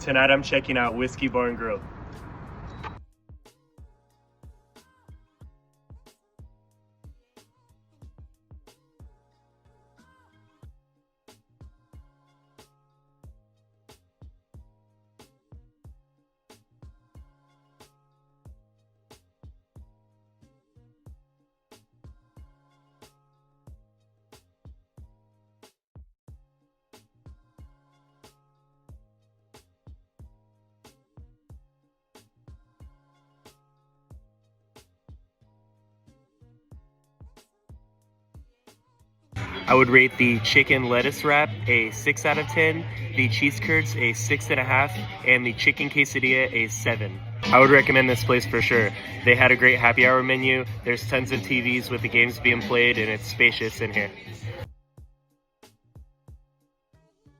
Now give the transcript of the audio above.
Tonight I'm checking out Whiskey Bar and Grill. I would rate the chicken lettuce wrap a 6 out of 10, the cheese curds a 6.5, and the chicken quesadilla a 7. I would recommend this place for sure. They had a great happy hour menu, there's tons of TVs with the games being played, and it's spacious in here.